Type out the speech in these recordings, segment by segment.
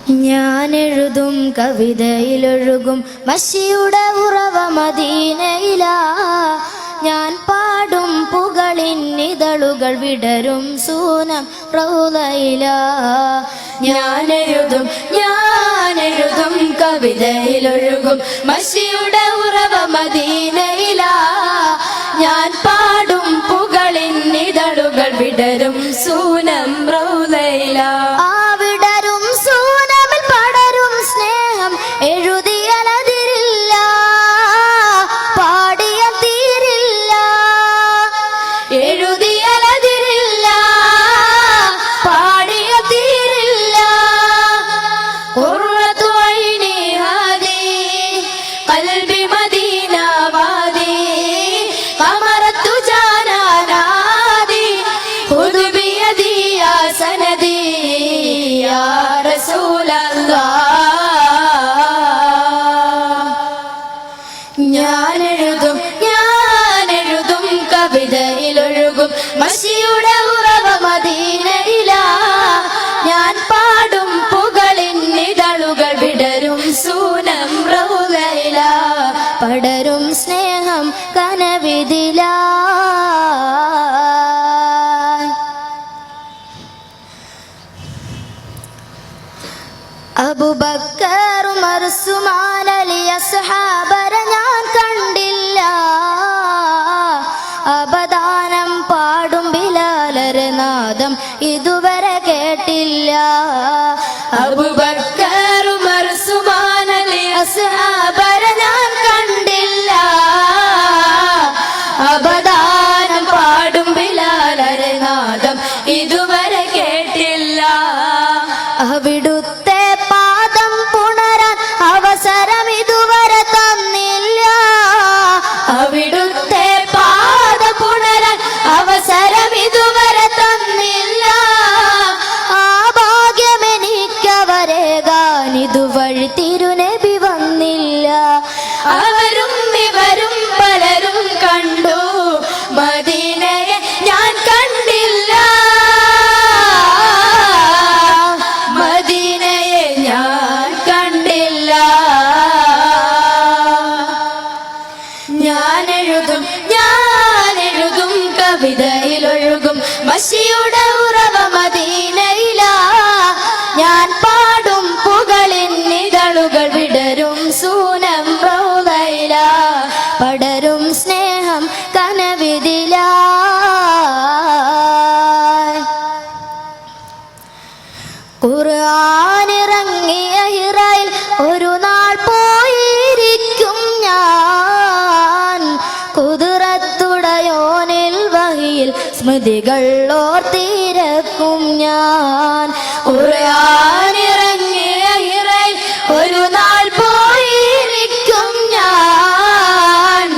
ഞാനെഴുതും കവിതയിലൊഴുകും മഷിയുടെ ഉറവ മദീനയിലാ. ഞാൻ പാടും പുകളിന്നിതളുകൾ വിടരും സൂനം റൗളയിലാ. ഞാനെഴുതും കവിതയിലൊഴുകും മഷിയുടെ ഉറവ മദീനയിലാ. ഞാൻ പാടും പുകളിന്നിതളുകൾ വിടരും സൂനം റൗളയിലാ. എഴുതിയലതിരില്ല, പാടിയ തീരില്ല. എഴുതിയലതിരില്ല, പാടിയ തീരില്ല. ഖുർറത്തു ഐനി ഹാദി ഖൽബി മദീന വാദി ഖമറത്തു ജാനാനാദി ഖുദ് ബിയദി യാ സനദി യാ റസൂലല്ലാഹ്. ഞാനെഴുതും കവിതയിലൊഴുകും മഷിയുടെ ഉറവ മദീനയിലാ. ഞാൻ പാടും പുകളിന്നിതളുകൾ വിടരും സൂനം റൗളയിലാ. പടരും സ്നേഹം കനവിതിലാ. അബൂബക്കർ ഉമർ ഉസ്മാൻ അലി അസ്ഹാബരെ ഞാൻ കണ്ടില്ല. അബദാനം പാടും ബിലാലരെ നാദം ഇതുവരെ കേട്ടില്ല. അബൂബക്കർ ഉമർ ഉസ്മാൻ അലി അസ്ഹാബരെ ഞാൻ കണ്ടില്ല. അബദാനം പാടും ബിലാലരെ നാദം ഇതുവരെ കേട്ടില്ല. അവിടുത്തെ പാദം പുണരാൻ അവസരം ഇതുവരെ തന്നില്ല. അവിടുത്തെ പാദം പുണരാൻ അവസരം ഇതുവരെ തന്നില്ല. ആ ഭാഗ്യം എനിക്കവരേകാൻ ഇതുവഴി തിരുനബി വന്നില്ല. അവരും ഇവരും പലരും കണ്ടു, മദീനയെ ഞാൻ കണ്ടില്ല. ഞാനെഴുതും കവിതയിലൊഴുകും മഷിയുടെ ഉറവ മദീനയിലാ. ഞാൻ പാടും പുകളിന്നിതളുകൾ വിടരും സൂനം റൗളയിലാ. പടരും സ്നേഹം കനവിതിലാ. ഖുർആനിറങ്ങിയ ഹിറയിൽ ഒരു നാൾ പോയിരിക്കും ഞാൻ. ഖുദ്റത്തുടയോനിൽ വഹിയിൽ സ്മൃതികൾ ഓർത്തിരക്കും ഞാൻ. ഖുർആനിറങ്ങിയ ഹിറയിൽ ഒരു നാൾ പോയിരിക്കും ഞാൻ.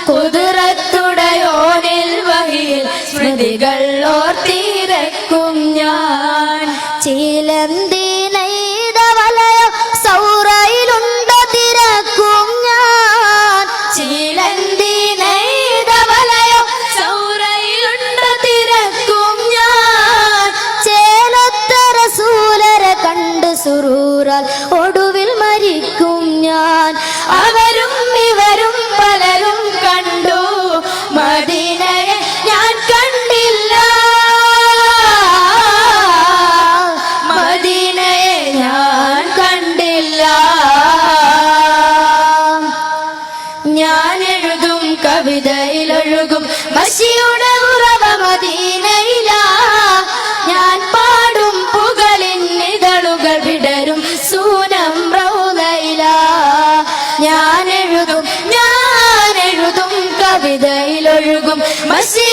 ഖുദ്റത്തുടയോനിൽ വഹിയിൽ സ്മൃതികൾ ഓർത്തിരക്കും ഞാൻ. ചിലന്തി നെയ്ത വലയം സൗറയിലുണ്ട് തിരക്കും ഞാൻ. ചിലന്തി നെയ്ത വലയം സൗറയിലുണ്ട് തിരക്കും ഞാൻ. ചേലത്ത റസൂലരെ കണ്ട് സുറൂറാൽ ഒടുവിൽ മരിക്കും ഞാൻ. അവരും ഇവരും പലരും കണ്ടു, മദീനയെ ഞാൻ കണ്ടില്ല. മദീനയെ ഞാൻ കണ്ടില്ല. ഞാനെഴുതും കവിതയിലൊഴുകും മഷിയുടെ ഉറവ മദീനയിലാ. ഞാൻ പാടും പുകളിന്നിതളുകൾ വിടരും സൂനം റൗളയിലാ. ഞാനെഴുതും കവിതയിലൊഴുകും മഷി